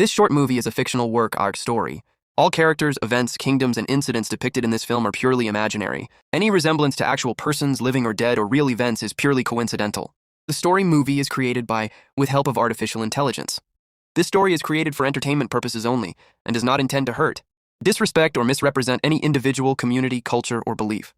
This short movie is a fictional work, our story. All characters, events, kingdoms, and incidents depicted in this film are purely imaginary. Any resemblance to actual persons, living or dead, or real events is purely coincidental. The story movie is created with help of artificial intelligence. This story is created for entertainment purposes only, and does not intend to hurt, disrespect, or misrepresent any individual, community, culture, or belief.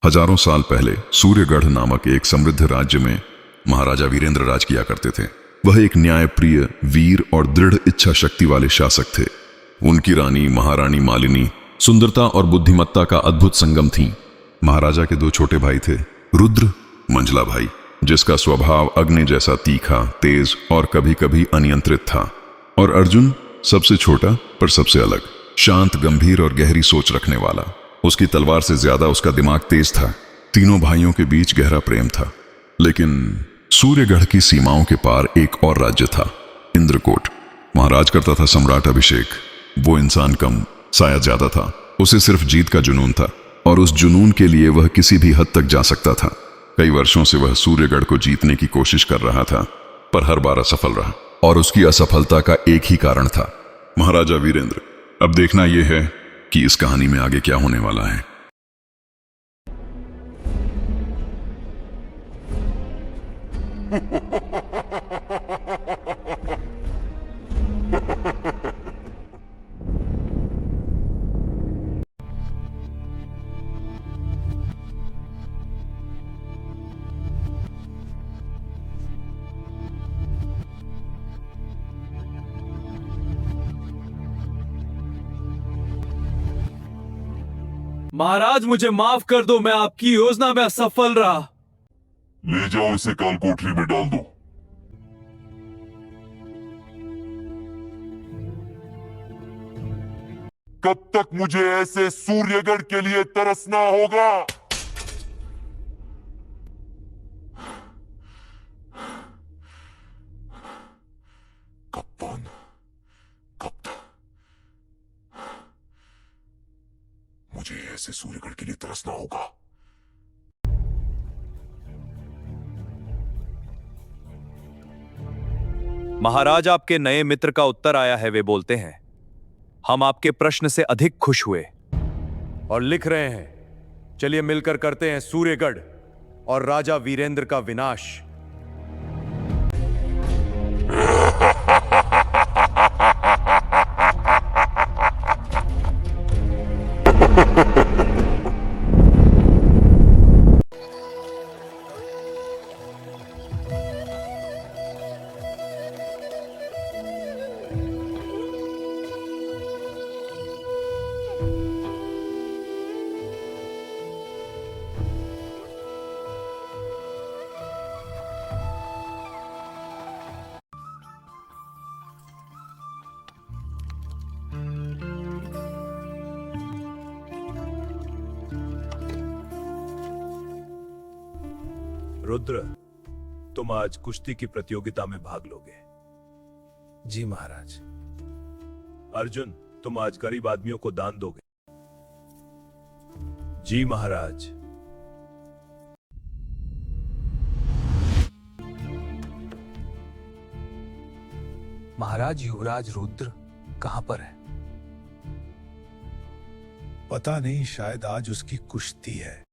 हजारों साल पहले सूर्यगढ़ नामक एक समृद्ध राज्य में महाराजा वीरेंद्र राज किया करते थे। वह एक न्यायप्रिय, वीर और दृढ़ इच्छा शक्ति वाले शासक थे। उनकी रानी महारानी मालिनी सुंदरता और बुद्धिमत्ता का अद्भुत संगम थीं। महाराजा के दो छोटे भाई थे, रुद्र, मंझला भाई, जिसका स्वभाव अग्नि जैसा तीखा, तेज और कभी कभी अनियंत्रित था, और अर्जुन, सबसे छोटा पर सबसे अलग, शांत, गंभीर और गहरी सोच रखने वाला। उसकी तलवार से ज्यादा उसका दिमाग तेज था। तीनों भाइयों के बीच गहरा प्रेम था। लेकिन सूर्यगढ़ की सीमाओं के पार एक और राज्य था, इंद्रकोट। महाराज करता था सम्राट अभिषेक। वो इंसान कम, शायद ज्यादा था। उसे सिर्फ जीत का जुनून था, और उस जुनून के लिए वह किसी भी हद तक जा सकता था। कई वर्षों से वह सूर्यगढ़ को जीतने की कोशिश कर रहा था, पर हर बार असफल रहा, और उसकी असफलता का एक ही कारण था, महाराजा वीरेंद्र। अब देखना यह है कि इस कहानी में आगे क्या होने वाला है। महाराज, मुझे माफ कर दो, मैं आपकी योजना में असफल रहा। ले जाओ इसे, काल कोठरी में डाल दो। कब तक मुझे ऐसे सूर्यगढ़ के लिए तरसना होगा? कप्तान, मुझे ऐसे सूर्यगढ़ के लिए तरसना होगा। महाराज, आपके नए मित्र का उत्तर आया है। वे बोलते हैं, हम आपके प्रश्न से अधिक खुश हुए और लिख रहे हैं, चलिए मिलकर करते हैं सूर्यगढ़ और राजा वीरेंद्र का विनाश। रुद्र, तुम आज कुश्ती की प्रतियोगिता में भाग लोगे। जी महाराज। अर्जुन, तुम आज गरीब आदमियों को दान दोगे। जी महाराज। महाराज, युवराज रुद्र कहां पर है? पता नहीं, शायद आज उसकी कुश्ती है।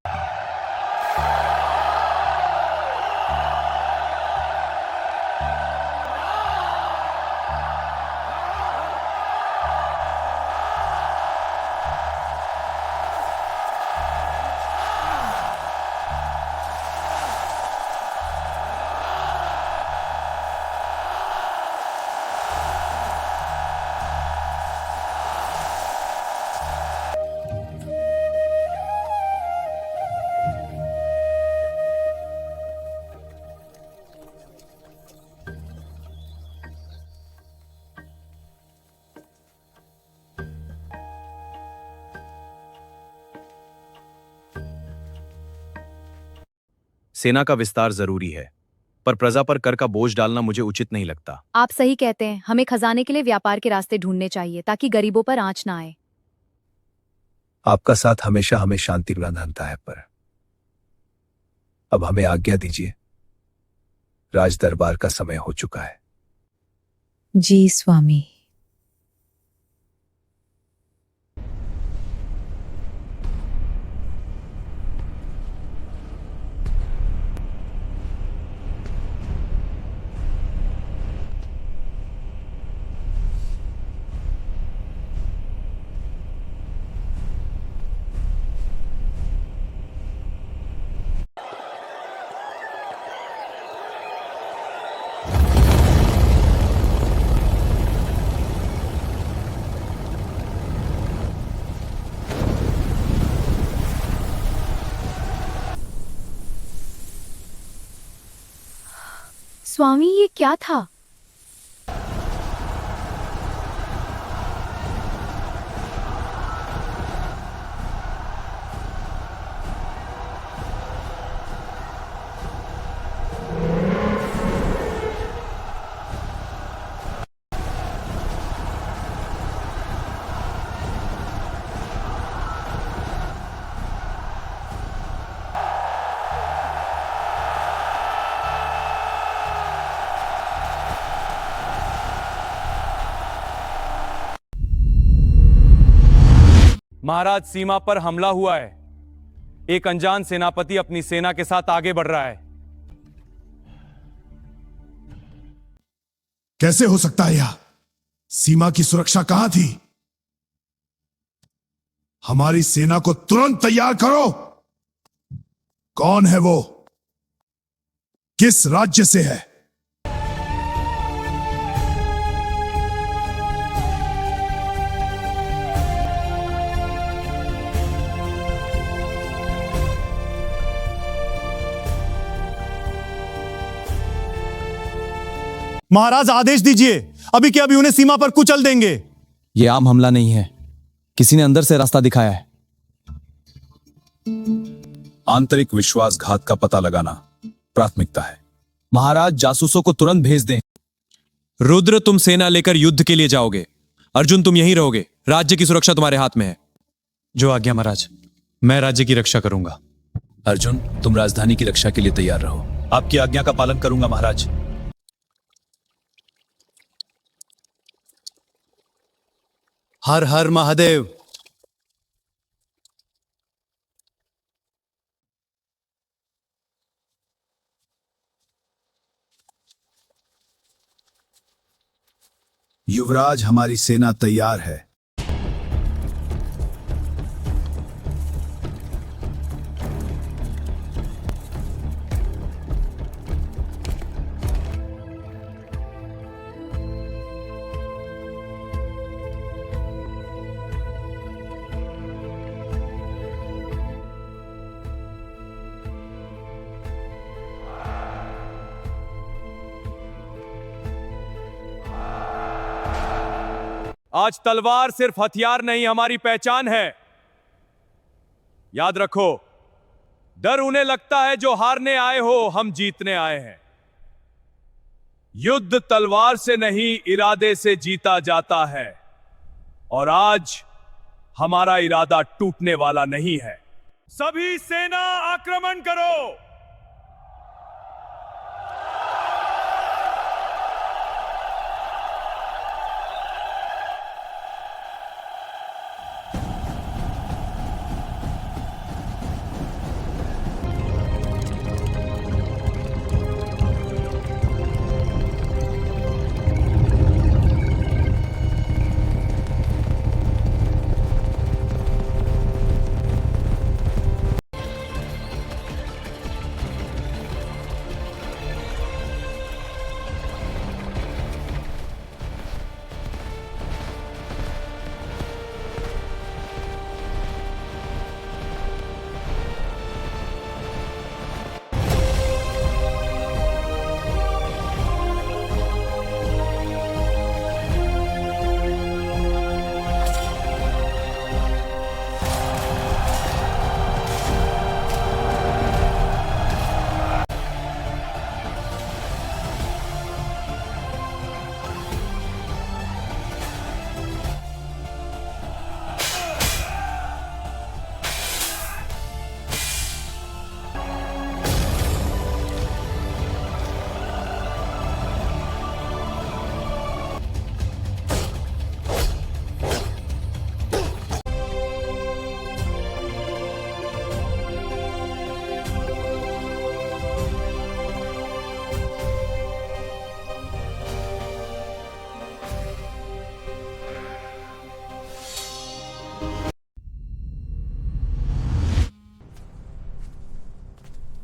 सेना का विस्तार जरूरी है, पर प्रजा पर कर का बोझ डालना मुझे उचित नहीं लगता। आप सही कहते हैं। हमें खजाने के लिए व्यापार के रास्ते ढूंढने चाहिए ताकि गरीबों पर आंच ना आए। आपका साथ हमेशा हमें शांति प्रदान है, पर अब हमें आज्ञा दीजिए। राज दरबार का समय हो चुका है। जी स्वामी। स्वामी, ये क्या था? महाराज, सीमा पर हमला हुआ है। एक अनजान सेनापति अपनी सेना के साथ आगे बढ़ रहा है। कैसे हो सकता है यह? सीमा की सुरक्षा कहां थी? हमारी सेना को तुरंत तैयार करो। कौन है वो? किस राज्य से है? महाराज, आदेश दीजिए। अभी के अभी उन्हें सीमा पर कुचल देंगे। यह आम हमला नहीं है, किसी ने अंदर से रास्ता दिखाया है। आंतरिक विश्वासघात का पता लगाना प्राथमिकता है। महाराज, जासूसों को तुरंत भेज दें। रुद्र, तुम सेना लेकर युद्ध के लिए जाओगे। अर्जुन, तुम यहीं रहोगे। राज्य की सुरक्षा तुम्हारे हाथ में है। जो आज्ञा महाराज। मैं राज्य की रक्षा करूंगा। अर्जुन, तुम राजधानी की रक्षा के लिए तैयार रहो। आपकी आज्ञा का पालन करूंगा महाराज। हर हर महादेव। युवराज, हमारी सेना तैयार है। आज तलवार सिर्फ हथियार नहीं, हमारी पहचान है। याद रखो, डर उन्हें लगता है जो हारने आए हो, हम जीतने आए हैं। युद्ध तलवार से नहीं, इरादे से जीता जाता है, और आज हमारा इरादा टूटने वाला नहीं है। सभी सेना आक्रमण करो।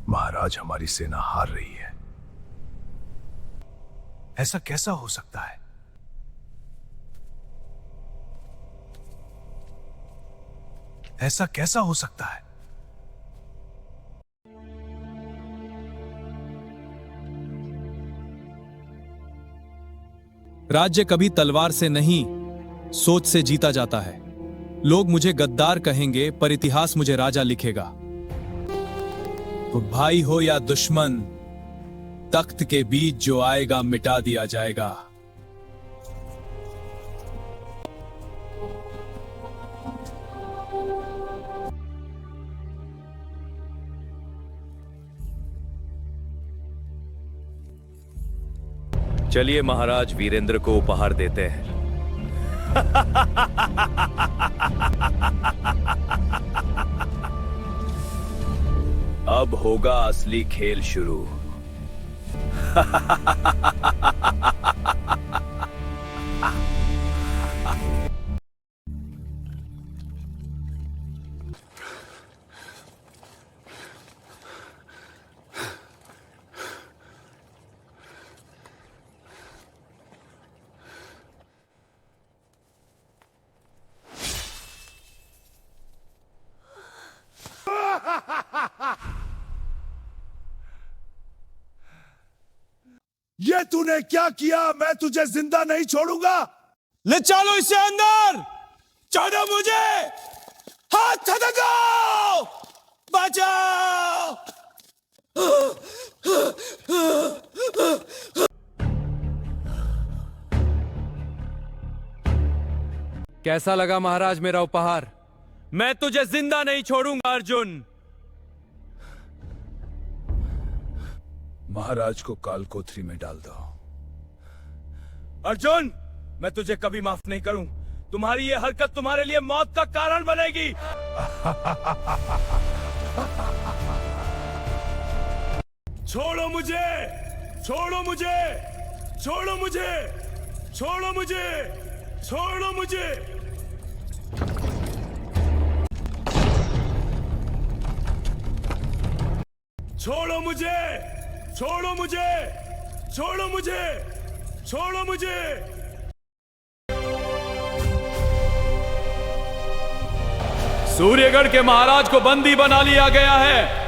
महाराज, हमारी सेना हार रही है। ऐसा कैसा हो सकता है? ऐसा कैसा हो सकता है? राज्य कभी तलवार से नहीं, सोच से जीता जाता है। लोग मुझे गद्दार कहेंगे, पर इतिहास मुझे राजा लिखेगा। तो भाई हो या दुश्मन, तख्त के बीच जो आएगा मिटा दिया जाएगा। चलिए महाराज वीरेंद्र को उपहार देते हैं। अब होगा असली खेल शुरू। ये तूने क्या किया? मैं तुझे जिंदा नहीं छोड़ूंगा। ले चलो इसे अंदर, छोड़ो मुझे, हाथ थको, बचाओ। कैसा लगा महाराज मेरा उपहार? मैं तुझे जिंदा नहीं छोड़ूंगा अर्जुन। महाराज को कालकोठरी में डाल दो। अर्जुन, मैं तुझे कभी माफ नहीं करूं। तुम्हारी ये हरकत तुम्हारे लिए मौत का कारण बनेगी। छोड़ो मुझे, छोड़ो मुझे, छोड़ो मुझे, छोड़ो मुझे, छोड़ो मुझे। छोड़ो मुझे, छोड़ो मुझे, छोड़ो मुझे, छोड़ो मुझे। सूर्यगढ़ के महाराज को बंदी बना लिया गया है।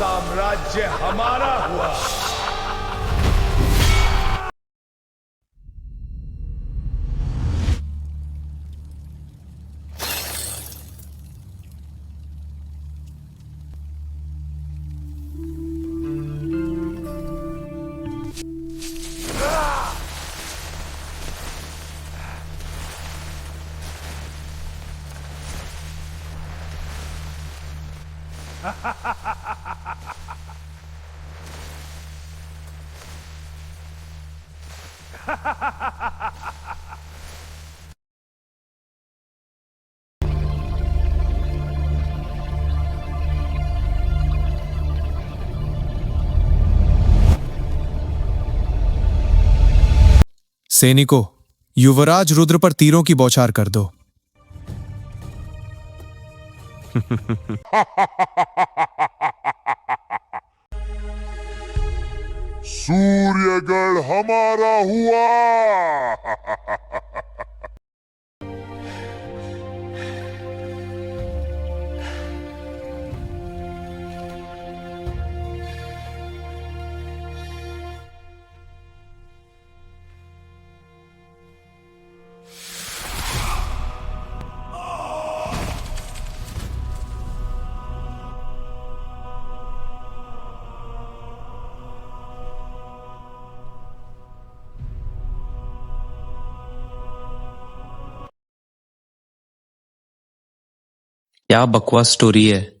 साम्राज्य हमारा हुआ। सैनिकों, युवराज रुद्र पर तीरों की बौछार कर दो। सूर्यगढ़ हमारा हुआ। क्या बकवास स्टोरी है।